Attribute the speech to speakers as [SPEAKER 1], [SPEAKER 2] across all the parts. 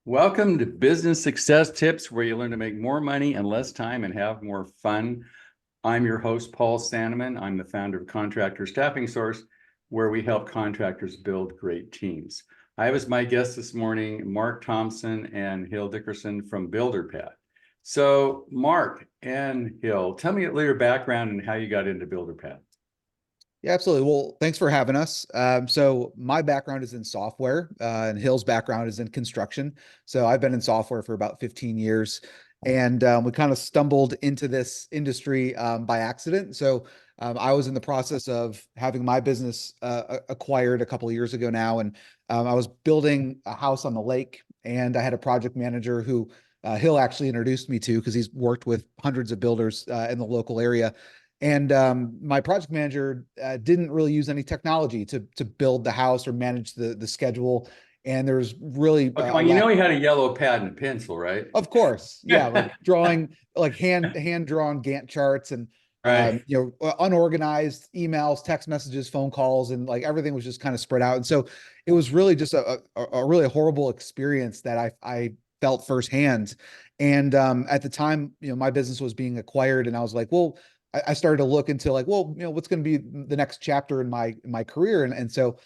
[SPEAKER 1] Welcome to Business Success Tips, where you learn to make more money in less time and have more fun. I'm your host, Paul Sanneman. I'm the founder of Contractor Staffing Source, where we help contractors build great teams. I have as my guests this morning, Mark Thompson and Hill Dickerson from BuilderPad. So Mark and Hill, tell me a little your background and how you got into BuilderPad.
[SPEAKER 2] Yeah, absolutely. Well, thanks for having us. So my background is in software, and Hill's background is in construction. So I've been in software for about 15 years, and we kind of stumbled into this industry by accident. So I was in the process of having my business acquired a couple of years ago now, and I was building a house on the lake, and I had a project manager who Hill actually introduced me to because he's worked with hundreds of builders in the local area. And my project manager didn't really use any technology to build the house or manage the schedule. And there's really
[SPEAKER 1] Okay, well, you know he had a yellow pad and a pencil, right?
[SPEAKER 2] of course, yeah, like drawing, like hand drawn Gantt charts and
[SPEAKER 1] Right.
[SPEAKER 2] unorganized emails, text messages, phone calls, and like everything was just kind of spread out. And so it was really just a really horrible experience that I felt firsthand. And at the time, my business was being acquired, and I was like, well, I started to look into like, well, what's going to be the next chapter in my career. And so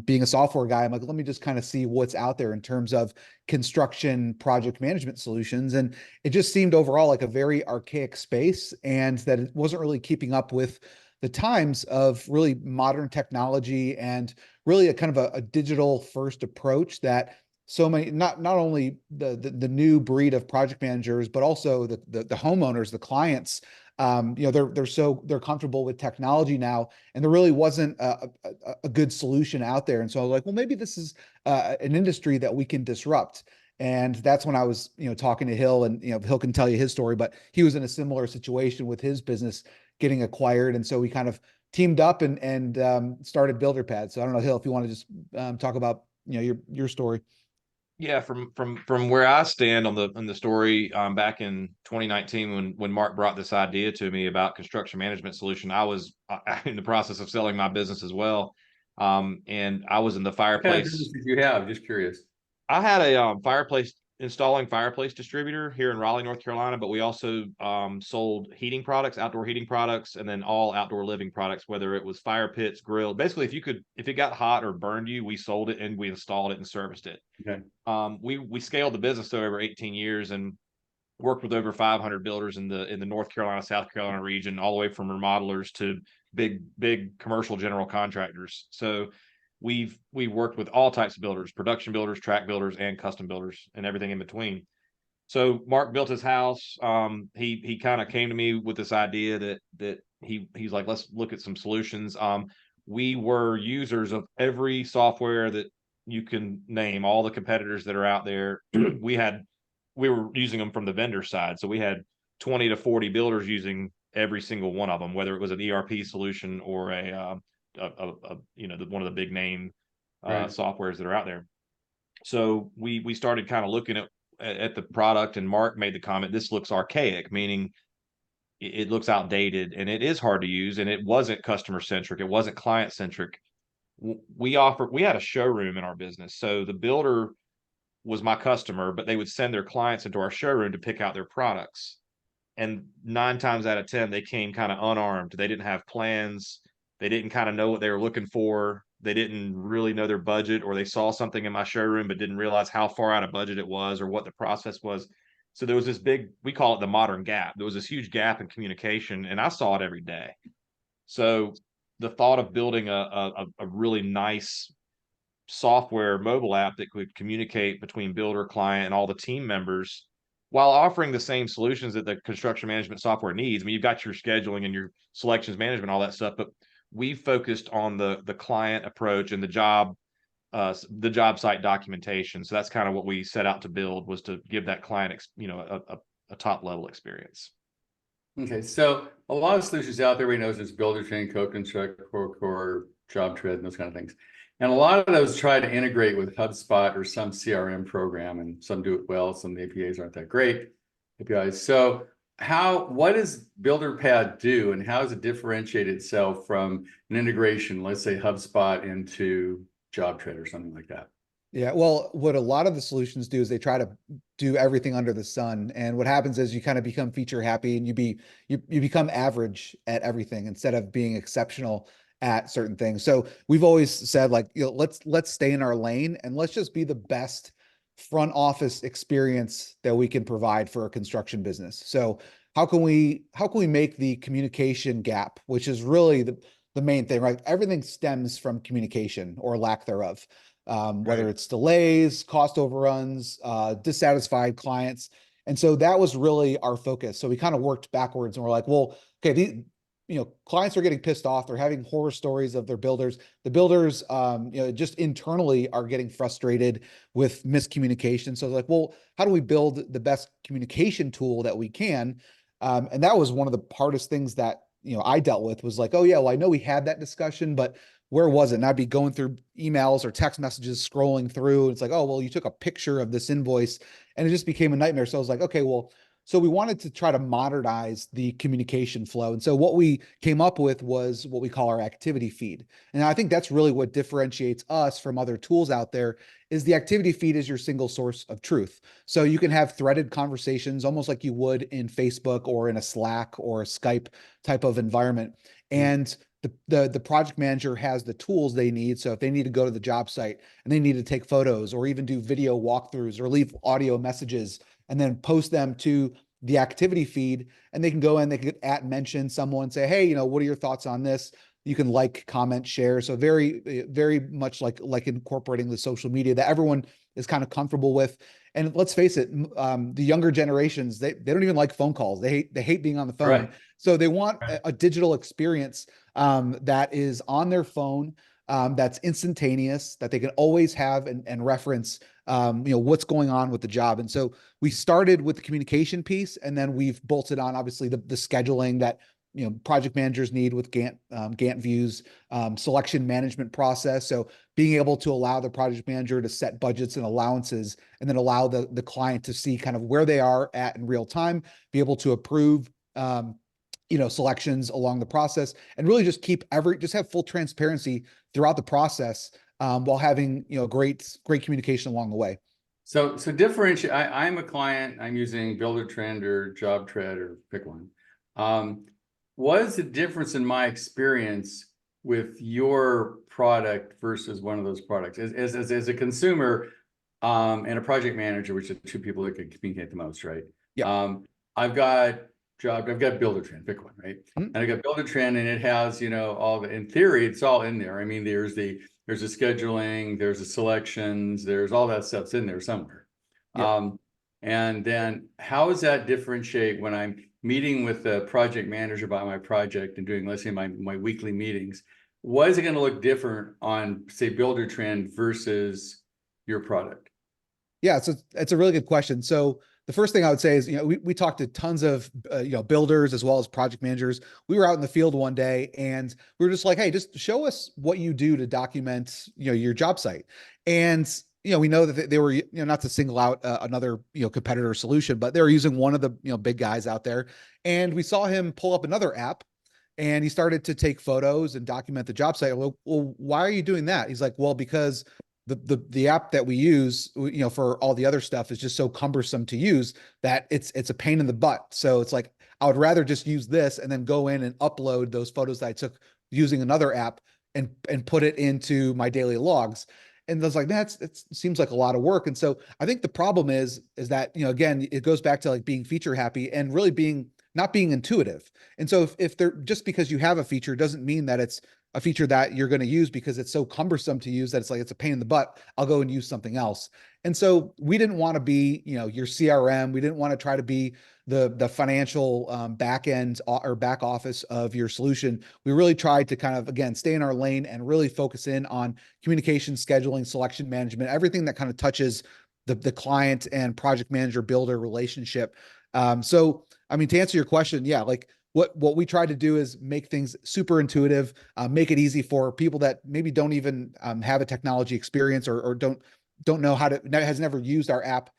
[SPEAKER 2] being a software guy, I'm like, let me just kind of see what's out there in terms of construction project management solutions. And it just seemed overall like a very archaic space, and that it wasn't really keeping up with the times of really modern technology and really a kind of a digital first approach that so many, not only the new breed of project managers, but also the homeowners, the clients, they're comfortable with technology now, and there really wasn't a good solution out there. And so I was like, well, maybe this is an industry that we can disrupt. And that's when I was, talking to Hill, and Hill can tell you his story, but he was in a similar situation with his business getting acquired, and so we kind of teamed up and started BuilderPad. So I don't know, Hill, if you want to just talk about your story.
[SPEAKER 3] Yeah, from where I stand on the story, back in 2019 when Mark brought this idea to me about construction management solution, I was in the process of selling my business as well, and I was in the
[SPEAKER 1] What kind of
[SPEAKER 3] fireplace.
[SPEAKER 1] business did you have? Just curious.
[SPEAKER 3] I had a installing fireplace distributor here in Raleigh, North Carolina, but we also sold heating products, outdoor heating products, and then all outdoor living products, whether it was fire pits, grill. Basically, if it got hot or burned you, we sold it and we installed it and serviced it.
[SPEAKER 1] Okay.
[SPEAKER 3] We scaled the business to over 18 years and worked with over 500 builders in the North Carolina, South Carolina region, all the way from remodelers to big commercial general contractors. So we worked with all types of builders, production builders, track builders, and custom builders, and everything in between. So Mark built his house. He kind of came to me with this idea that he's like, let's look at some solutions. We were users of every software that you can name, all the competitors that are out there. We were using them from the vendor side. So we had 20 to 40 builders using every single one of them, whether it was an ERP solution or one of the big name softwares that are out there. So we started kind of looking at the product, and Mark made the comment, this looks archaic, meaning it looks outdated and it is hard to use, and it wasn't customer centric, it wasn't client centric. We had a showroom in our business, so the builder was my customer, but they would send their clients into our showroom to pick out their products. And 9 times out of 10, they came kind of unarmed. They didn't have plans. They didn't kind of know what they were looking for. They didn't really know their budget, or they saw something in my showroom but didn't realize how far out of budget it was or what the process was. So there was this big, we call it the modern gap. There was this huge gap in communication, and I saw it every day. So the thought of building a really nice software mobile app that could communicate between builder, client, and all the team members while offering the same solutions that the construction management software needs. I mean, you've got your scheduling and your selections management, all that stuff, but we focused on the client approach and the job site documentation. So that's kind of what we set out to build, was to give that client, a top level experience.
[SPEAKER 1] Okay, so a lot of solutions out there we know is Builder Chain, Co-Construct, Core, JobTread, and those kind of things. And a lot of those try to integrate with HubSpot or some CRM program, and some do it well. Some APIs aren't that great APIs. So what does BuilderPad do, and how does it differentiate itself from an integration, let's say HubSpot into JobTread or something like that?
[SPEAKER 2] Yeah, well, what a lot of the solutions do is they try to do everything under the sun. And what happens is you kind of become feature happy and you become average at everything instead of being exceptional at certain things. So we've always said like, let's stay in our lane and let's just be the best front office experience that we can provide for a construction business. So how can we make the communication gap, which is really the main thing, right? Everything stems from communication or lack thereof, whether
[SPEAKER 1] Right.
[SPEAKER 2] it's delays, cost overruns, dissatisfied clients. And so that was really our focus. So we kind of worked backwards and we're like, well, okay, clients are getting pissed off. They're having horror stories of their builders. The builders, just internally are getting frustrated with miscommunication. So like, well, how do we build the best communication tool that we can? And that was one of the hardest things that, I dealt with was like, oh yeah, well, I know we had that discussion, but where was it? And I'd be going through emails or text messages, scrolling through. And it's like, oh, well, you took a picture of this invoice and it just became a nightmare. So I was like, okay, well, so we wanted to try to modernize the communication flow. And so what we came up with was what we call our activity feed. And I think that's really what differentiates us from other tools out there is the activity feed is your single source of truth. So you can have threaded conversations almost like you would in Facebook or in a Slack or a Skype type of environment. And the project manager has the tools they need. So if they need to go to the job site and they need to take photos or even do video walkthroughs or leave audio messages and then post them to the activity feed, and they can go in, they can mention someone, say, hey, what are your thoughts on this? You can like, comment, share. So very, very much like incorporating the social media that everyone is kind of comfortable with. And let's face it, the younger generations, they don't even like phone calls. They hate being on the phone.
[SPEAKER 1] Right.
[SPEAKER 2] So they want
[SPEAKER 1] Right.
[SPEAKER 2] a digital experience that is on their phone, that's instantaneous, that they can always have and reference, what's going on with the job. And so we started with the communication piece, and then we've bolted on obviously the scheduling that project managers need with Gantt views, selection management process. So being able to allow the project manager to set budgets and allowances, and then allow the client to see kind of where they are at in real time, be able to approve selections along the process, and really just just have full transparency throughout the process, while having great communication along the way.
[SPEAKER 1] So differentiate. I'm a client. I'm using Builder Trend or Job Tread or pick one. What is the difference in my experience with your product versus one of those products? As a consumer, and a project manager, which are two people that can communicate the most, right?
[SPEAKER 2] Yeah.
[SPEAKER 1] I've got Builder Trend, pick one, right?
[SPEAKER 2] Mhm.
[SPEAKER 1] And I got Builder Trend, and it has, all in theory, it's all in there. I mean, there's the scheduling, there's the selections, there's all that stuff's in there somewhere.
[SPEAKER 2] Yeah.
[SPEAKER 1] And then how does that differentiate when I'm meeting with the project manager about my project and doing, let's say, my weekly meetings? What is it going to look different on, say, Builder Trend versus your product?
[SPEAKER 2] Yeah, so it's a really good question. So the first thing I would say is, we talked to tons of, builders as well as project managers. We were out in the field one day and we were just like, hey, just show us what you do to document, your job site. And, we know that they were, not to single out another, competitor solution, but they were using one of the, big guys out there. And we saw him pull up another app and he started to take photos and document the job site. Well, why are you doing that? He's like, well, because the app that we use, for all the other stuff is just so cumbersome to use that it's a pain in the butt. So it's like, I would rather just use this and then go in and upload those photos that I took using another app and put it into my daily logs. And I was like, it seems like a lot of work. And so I think the problem is that, again, it goes back to like being feature happy and really not being intuitive. And so if they're just because you have a feature doesn't mean that it's a feature that you're going to use because it's so cumbersome to use that it's a pain in the butt. I'll go and use something else. And so we didn't want to be, your CRM. We didn't want to try to be the financial back end or back office of your solution. We really tried to kind of, again, stay in our lane and really focus in on communication, scheduling, selection management, everything that kind of touches the client and project manager builder relationship. So, I mean, to answer your question, yeah, like what we try to do is make things super intuitive, make it easy for people that maybe don't even have a technology experience or don't know how to, has never used our app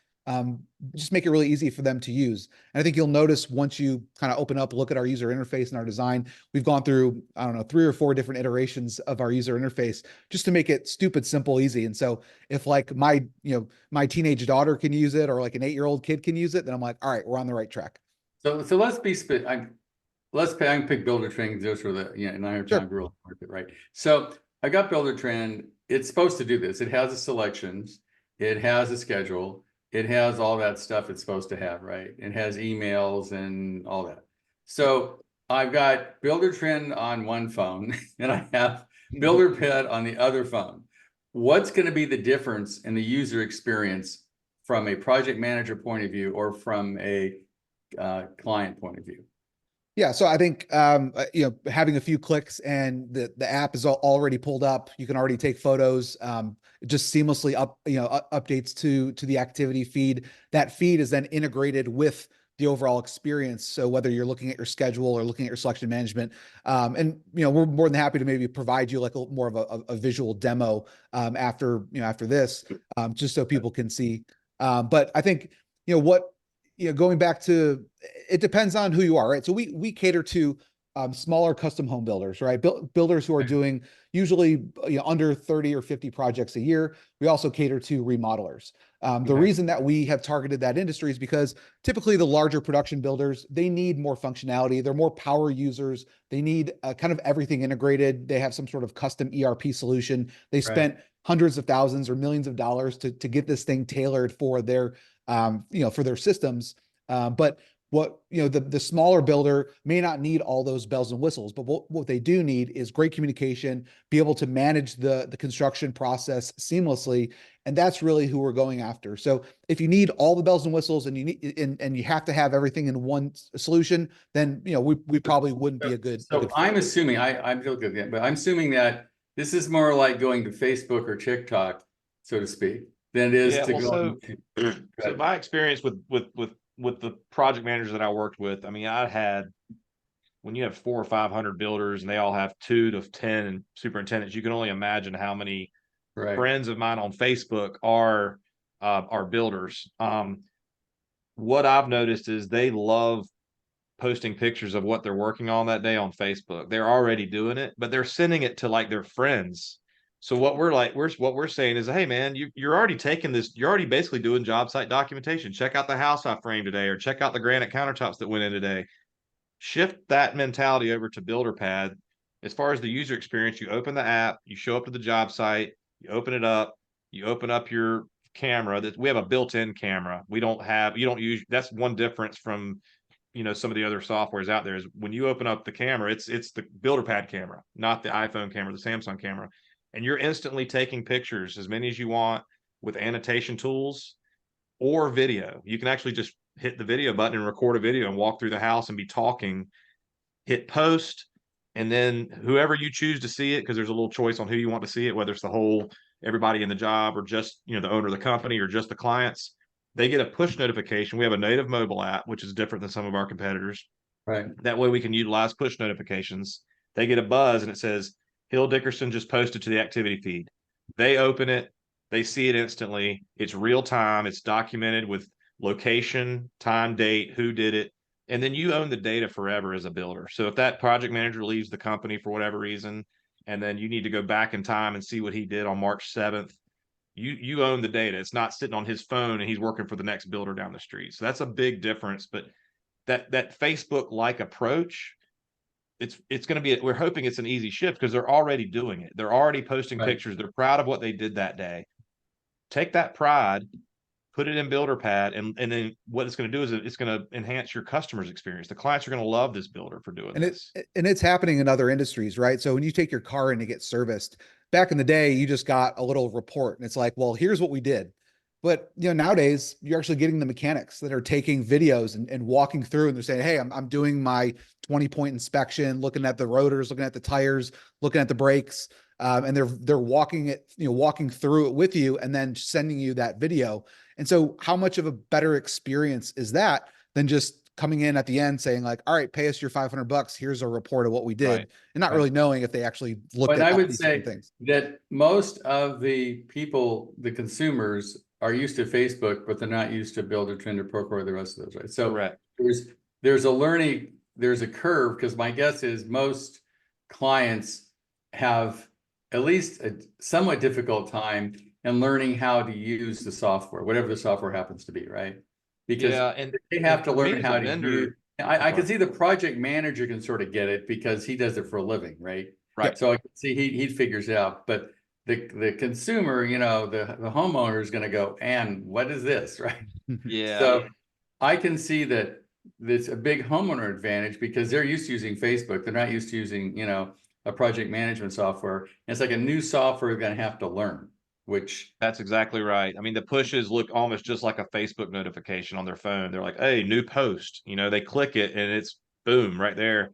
[SPEAKER 2] just make it really easy for them to use. And I think you'll notice once you kind of open up, look at our user interface and our design, we've gone through, I don't know, 3 or 4 different iterations of our user interface just to make it stupid, simple, easy. And so if like my teenage daughter can use it, or like an 8-year-old kid can use it, then I'm like, all right, we're on the right track.
[SPEAKER 1] So let's be I can pick Buildertrend just for the, and I have
[SPEAKER 2] Sure.
[SPEAKER 1] time to market, right? So I got Buildertrend. It's supposed to do this. It has the selections, it has a schedule, it has all that stuff it's supposed to have, right? It has emails and all that. So I've got Buildertrend on one phone and I have BuilderPad on the other phone. What's going to be the difference in the user experience from a project manager point of view or from a client point of view?
[SPEAKER 2] Yeah, so I think having a few clicks and the app is already pulled up. You can already take photos. It just seamlessly updates to the activity feed. That feed is then integrated with the overall experience. So whether you're looking at your schedule or looking at your selection management, and we're more than happy to maybe provide you like more of a visual demo after this, just so people can see. But I think going back to, it depends on who you are, right? So we cater to smaller custom home builders, right? Builders who are doing usually under 30 or 50 projects a year. We also cater to remodelers. The reason that we have targeted that industry is because typically the larger production builders, they need more functionality. They're more power users. They need kind of everything integrated. They have some sort of custom ERP solution. They spent hundreds of thousands or millions of dollars to get this thing tailored for their for their systems. But what, the smaller builder may not need all those bells and whistles, but what they do need is great communication, be able to manage the construction process seamlessly. And that's really who we're going after. So if you need all the bells and whistles and you have to have everything in one solution, then, we probably wouldn't be a good.
[SPEAKER 1] So I'm assuming, I'm joking, but I'm assuming that this is more like going to Facebook or TikTok, so to speak, than it is to go.
[SPEAKER 3] So my experience with the project managers that I worked with, I mean, when you have 400 or 500 builders and they all have 2 to 10 superintendents, you can only imagine how many friends of mine on Facebook are builders. What I've noticed is they love posting pictures of what they're working on that day on Facebook. They're already doing it, but they're sending it to like their friends. So what we're saying is, hey man, you're already taking this, you're already basically doing job site documentation. Check out the house I framed today, or check out the granite countertops that went in today. Shift that mentality over to BuilderPad. As far as the user experience, you open the app, you show up to the job site, you open it up, you open up your camera. That we have a built-in camera. You don't use, that's one difference from some of the other softwares out there, is when you open up the camera, it's the BuilderPad camera, not the iPhone camera, the Samsung camera. And you're instantly taking pictures, as many as you want, with annotation tools or video. You can actually just hit the video button and record a video and walk through the house and be talking, hit post, and then whoever you choose to see it, because there's a little choice on who you want to see it, whether it's everybody in the job, or just the owner of the company, or just the clients, they get a push notification. We have a native mobile app, which is different than some of our competitors.
[SPEAKER 1] Right.
[SPEAKER 3] That way we can utilize push notifications. They get a buzz and it says, Hill Dickerson just posted to the activity feed. They open it, they see it instantly. It's real time. It's documented with location, time, date, who did it. And then you own the data forever as a builder. So if that project manager leaves the company for whatever reason, and then you need to go back in time and see what he did on March 7th, you own the data. It's not sitting on his phone and he's working for the next builder down the street. So that's a big difference. But that Facebook-like approach, it's going to be, we're hoping it's an easy shift, because they're already doing it. They're already posting pictures. They're proud of what they did that day. Take that pride, put it in BuilderPad, and then what it's going to do is it's going to enhance your customer's experience. The clients are going to love this builder for doing this.
[SPEAKER 2] It's happening in other industries, right? So when you take your car in to get serviced, back in the day, you just got a little report and it's like, well, here's what we did. But nowadays you're actually getting the mechanics that are taking videos and walking through, and they're saying, hey, I'm doing my 20-point inspection, looking at the rotors, looking at the tires, looking at the brakes. And they're walking through it with you and then sending you that video. And so how much of a better experience is that than just coming in at the end saying like, all right, pay us your $500. Here's a report of what we did. And not really knowing if they actually looked at
[SPEAKER 1] I would say
[SPEAKER 2] things.
[SPEAKER 1] that most of the people, the consumers, are used to Facebook, but they're not used to BuilderTrend or Procore or the rest of those, right? So
[SPEAKER 3] Correct.
[SPEAKER 1] there's a curve, because my guess is most clients have at least a somewhat difficult time in learning how to use the software, whatever the software happens to be, right? Because
[SPEAKER 3] and
[SPEAKER 1] they have to
[SPEAKER 3] for me
[SPEAKER 1] learn
[SPEAKER 3] as a
[SPEAKER 1] how to
[SPEAKER 3] vendor,
[SPEAKER 1] use. I can see the project manager can sort of get it because he does it for a living, right?
[SPEAKER 3] right.
[SPEAKER 1] So I can see he figures it out, but the consumer, the homeowner is going to go, and what is this, right?
[SPEAKER 3] Yeah.
[SPEAKER 1] So I can see that it's a big homeowner advantage because they're used to using Facebook. They're not used to using, a project management software. And it's like a new software they're going to have to learn, which
[SPEAKER 3] That's exactly right. I mean, the pushes look almost just like a Facebook notification on their phone. They're like, hey, new post. They click it and it's boom right there.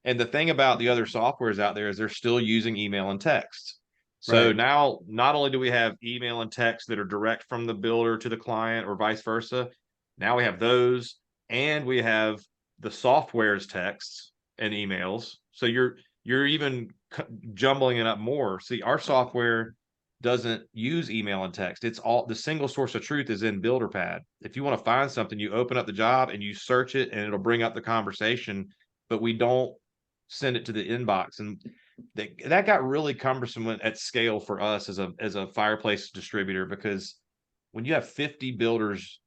[SPEAKER 3] And the thing about the other softwares out there is they're still using email and text. So
[SPEAKER 1] right.
[SPEAKER 3] now not only do we have email and text that are direct from the builder to the client or vice versa, now we have those, and we have the software's texts and emails. So you're even jumbling it up more. See, our software doesn't use email and text. It's all the single source of truth is in BuilderPad. If you want to find something, you open up the job and you search it and it'll bring up the conversation, but we don't send it to the inbox. And that got really cumbersome at scale for us as a fireplace distributor, because when you have 50 builders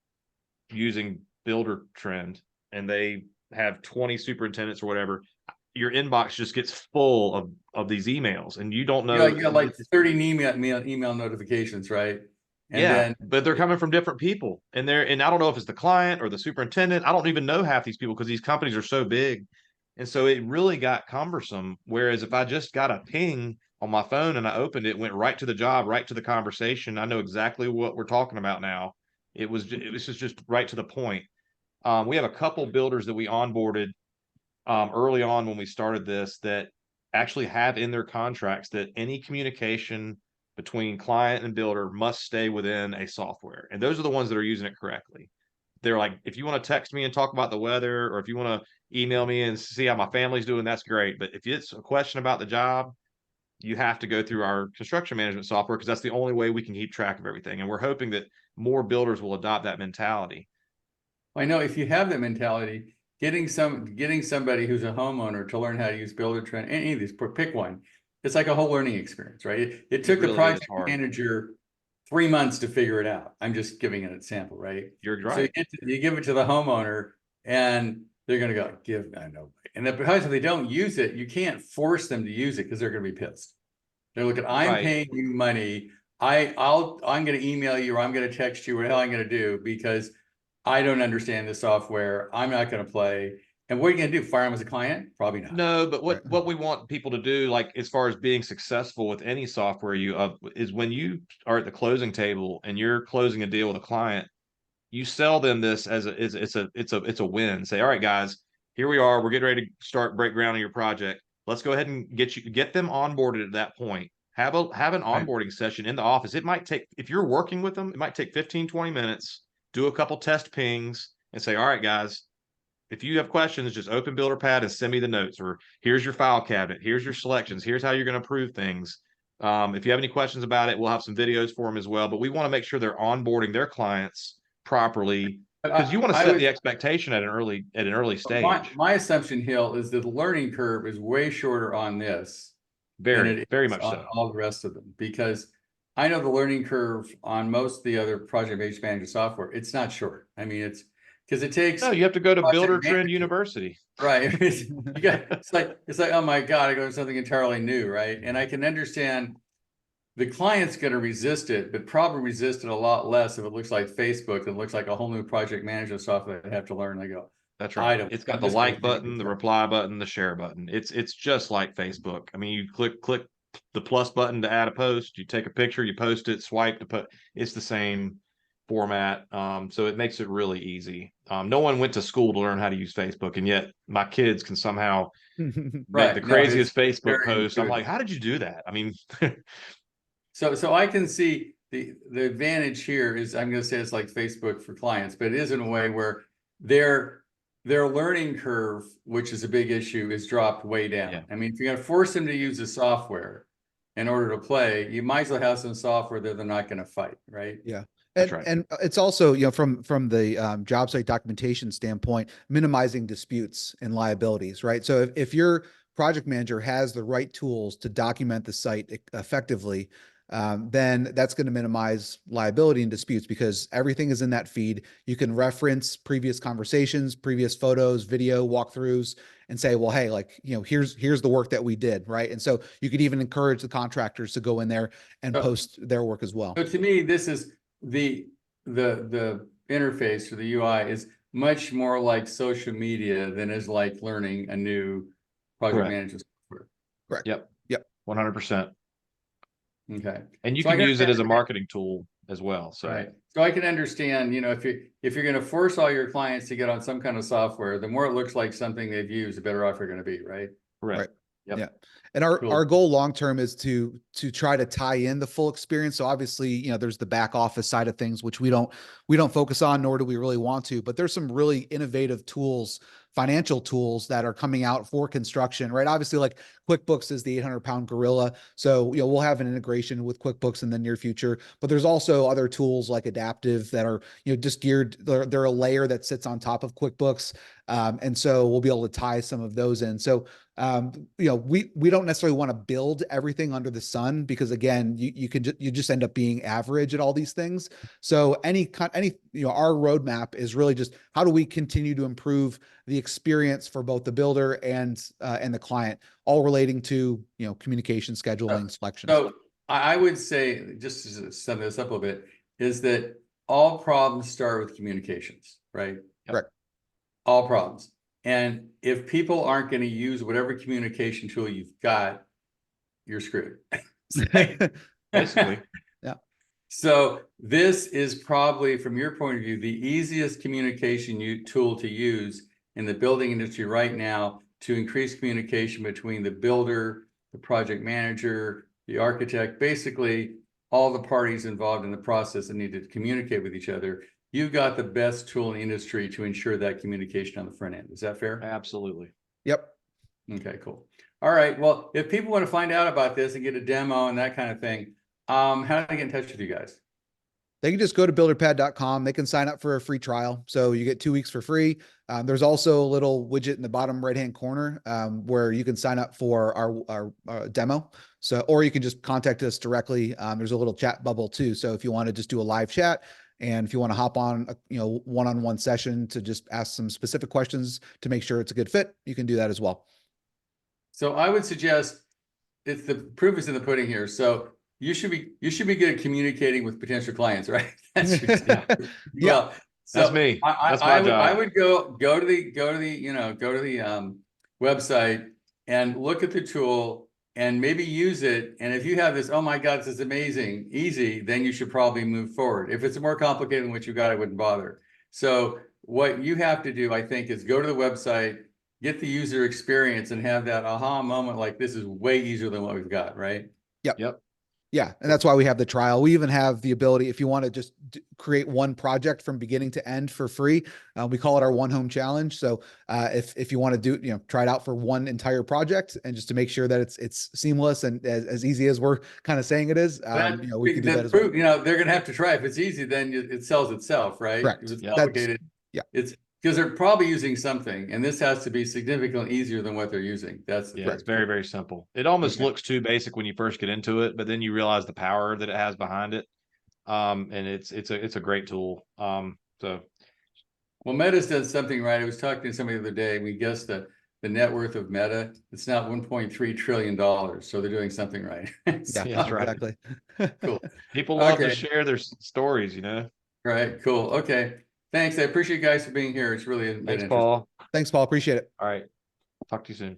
[SPEAKER 3] using BuilderTrend and they have 20 superintendents or whatever, your inbox just gets full of these emails, and you don't know.
[SPEAKER 1] You got like 30 email notifications, right? And
[SPEAKER 3] Yeah,
[SPEAKER 1] then
[SPEAKER 3] but they're coming from different people, and I don't know if it's the client or the superintendent. I don't even know half these people because these companies are so big. And so it really got cumbersome. Whereas if I just got a ping on my phone and I opened it, went right to the job, right to the conversation, I know exactly what we're talking about now. It was just right to the point. We have a couple builders that we onboarded early on when we started this that actually have in their contracts that any communication between client and builder must stay within a software. And those are the ones that are using it correctly. They're like, if you want to text me and talk about the weather, or if you want to email me and see how my family's doing, that's great. But if it's a question about the job, you have to go through our construction management software, because that's the only way we can keep track of everything. And we're hoping that more builders will adopt that mentality.
[SPEAKER 1] I know if you have that mentality, getting somebody who's a homeowner to learn how to use BuilderTrend, any of these, pick one, it's like a whole learning experience, right? It took the
[SPEAKER 3] really
[SPEAKER 1] project
[SPEAKER 3] is hard.
[SPEAKER 1] manager 3 months to figure it out. I'm just giving an example, right?
[SPEAKER 3] You're
[SPEAKER 1] So
[SPEAKER 3] right.
[SPEAKER 1] you give it to the homeowner, and they're going to go, I know. And because if they don't use it, you can't force them to use it because they're going to be pissed. They're looking, I'm
[SPEAKER 3] Right.
[SPEAKER 1] paying you money. I'm going to email you, or I'm going to text you, what the hell I'm going to do, because I don't understand the software. I'm not going to play. And what are you going to do? Fire them as a client? Probably not.
[SPEAKER 3] No, but
[SPEAKER 2] Right.
[SPEAKER 3] what we want people to do, like as far as being successful with any software is when you are at the closing table and you're closing a deal with a client, you sell them this as it's a win. Say, all right, guys, here we are. We're getting ready to start break ground on your project. Let's go ahead and get them onboarded at that point. Have an onboarding session in the office. It might take, if you're working with them, it might take 15, 20 minutes, do a couple test pings and say, all right, guys, if you have questions, just open BuilderPad and send me the notes, or here's your file cabinet, here's your selections, here's how you're going to approve things. If you have any questions about it, we'll have some videos for them as well. But we want to make sure they're onboarding their clients properly, because you want to set the expectation at an early stage.
[SPEAKER 1] My assumption, Hill, is that the learning curve is way shorter on this than it
[SPEAKER 3] Very
[SPEAKER 1] is
[SPEAKER 3] much
[SPEAKER 1] on
[SPEAKER 3] so.
[SPEAKER 1] all the rest of them, because I know the learning curve on most of the other project-based management software, it's not short. I mean, it's because it takes.
[SPEAKER 3] No, you have to go to
[SPEAKER 1] project
[SPEAKER 3] BuilderTrend
[SPEAKER 1] manager.
[SPEAKER 3] University.
[SPEAKER 1] Right. It's like, oh my God, I go to something entirely new, right? And I can understand the client's going to resist it, but probably resist it a lot less if it looks like Facebook and looks like a whole new project management software they have to learn. I go,
[SPEAKER 3] That's right.
[SPEAKER 1] I'm
[SPEAKER 3] It's got the
[SPEAKER 1] just gonna
[SPEAKER 3] like button, the reply button, the share button. It's just like Facebook. I mean, you click the plus button to add a post, you take a picture, you post it, swipe to put. It's the same format. So it makes it really easy. No one went to school to learn how to use Facebook, and yet my kids can somehow make the craziest Facebook post. I'm like, how did you do that? I mean,
[SPEAKER 1] so I can see the advantage here is, I'm going to say it's like Facebook for clients, but it is in a way where their learning curve, which is a big issue, is dropped way down.
[SPEAKER 3] Yeah.
[SPEAKER 1] I mean, if you're going to force them to use the software in order to play, you might as well have some software that they're not going to fight, right?
[SPEAKER 2] Yeah.
[SPEAKER 3] That's right.
[SPEAKER 2] And it's also, from the job site documentation standpoint, minimizing disputes and liabilities, right? So if your project manager has the right tools to document the site effectively, then that's going to minimize liability and disputes because everything is in that feed. You can reference previous conversations, previous photos, video walkthroughs, and say, well, hey, like, here's the work that we did, right? And so you could even encourage the contractors to go in there and post their work as well.
[SPEAKER 1] So to me, this is the interface or the UI is much more like social media than is like learning a new project management software.
[SPEAKER 2] Correct.
[SPEAKER 3] Yep.
[SPEAKER 2] Yep.
[SPEAKER 3] 100%.
[SPEAKER 1] Okay.
[SPEAKER 3] And you
[SPEAKER 1] So
[SPEAKER 3] can use it as a marketing tool as well. So
[SPEAKER 1] right. So I can understand, if you're going to force all your clients to get on some kind of software, the more it looks like something they've used, the better off you're going to be, right?
[SPEAKER 3] correct.
[SPEAKER 2] Right.
[SPEAKER 3] Yep.
[SPEAKER 2] Yeah. And our
[SPEAKER 1] Cool.
[SPEAKER 2] our goal long term is to try to tie in the full experience. So obviously, there's the back office side of things, which we don't focus on, nor do we really want to. But there's some really innovative tools, financial tools that are coming out for construction, right? Obviously, like QuickBooks is the 800-pound gorilla. So, we'll have an integration with QuickBooks in the near future. But there's also other tools like Adaptive that are, just geared. They're a layer that sits on top of QuickBooks. And so we'll be able to tie some of those in. So, we don't necessarily want to build everything under the sun because again, you just end up being average at all these things. So our roadmap is really just how do we continue to improve the experience for both the builder and the client, all relating to, communication, scheduling, selection.
[SPEAKER 1] So I would say, just to sum this up a little bit, is that all problems start with communications, right?
[SPEAKER 2] Correct.
[SPEAKER 1] All problems. And if people aren't going to use whatever communication tool you've got, you're screwed.
[SPEAKER 3] Basically.
[SPEAKER 2] Yeah.
[SPEAKER 1] So this is probably, from your point of view, the easiest communication tool to use in the building industry right now to increase communication between the builder, the project manager, the architect, basically all the parties involved in the process that need to communicate with each other. You've got the best tool in the industry to ensure that communication on the front end. Is that fair?
[SPEAKER 3] Absolutely.
[SPEAKER 2] Yep.
[SPEAKER 1] Okay, cool. All right. Well, if people want to find out about this and get a demo and that kind of thing, how do they get in touch with you guys?
[SPEAKER 2] They can just go to builderpad.com. They can sign up for a free trial. So you get 2 weeks for free. There's also a little widget in the bottom right-hand corner where you can sign up for our demo. So, or you can just contact us directly. There's a little chat bubble too. So if you want to just do a live chat, and if you want to hop on a one-on-one session to just ask some specific questions to make sure it's a good fit, you can do that as well.
[SPEAKER 1] So I would suggest the proof is in the pudding here. So you should be good at communicating with potential clients, right? That's your,
[SPEAKER 2] Yeah.
[SPEAKER 1] So
[SPEAKER 3] that's me. That's my job.
[SPEAKER 1] I would go to the website and look at the tool and maybe use it. And if you have this, oh my God, this is amazing, easy, then you should probably move forward. If it's more complicated than what you got, I wouldn't bother. So what you have to do, I think, is go to the website, get the user experience and have that aha moment like this is way easier than what we've got, right?
[SPEAKER 3] Yep.
[SPEAKER 2] Yeah. And that's why we have the trial. We even have the ability, if you want to just create one project from beginning to end for free, we call it our one home challenge. So if you want to do, try it out for one entire project and just to make sure that it's seamless and as easy as we're kind of saying it is, we can do that as well.
[SPEAKER 1] They're going to have to try. If it's easy, then it sells itself, right?
[SPEAKER 2] Correct.
[SPEAKER 1] If it's complicated, it's because they're probably using something, and this has to be significantly easier than what they're using. That's
[SPEAKER 3] it's very, very simple. It almost looks too basic when you first get into it, but then you realize the power that it has behind it. And it's a great tool. Well,
[SPEAKER 1] Meta's done something right. I was talking to somebody the other day. We guessed that the net worth of Meta, it's now $1.3 trillion. So they're doing something right.
[SPEAKER 2] Yeah, that's right. Exactly.
[SPEAKER 1] Cool.
[SPEAKER 3] People love to share their stories,
[SPEAKER 1] Right. Cool. Okay. Thanks. I appreciate you guys for being here. It's really been
[SPEAKER 3] Thanks, Paul.
[SPEAKER 2] Thanks, Paul. Appreciate it.
[SPEAKER 3] All right. Talk to you soon.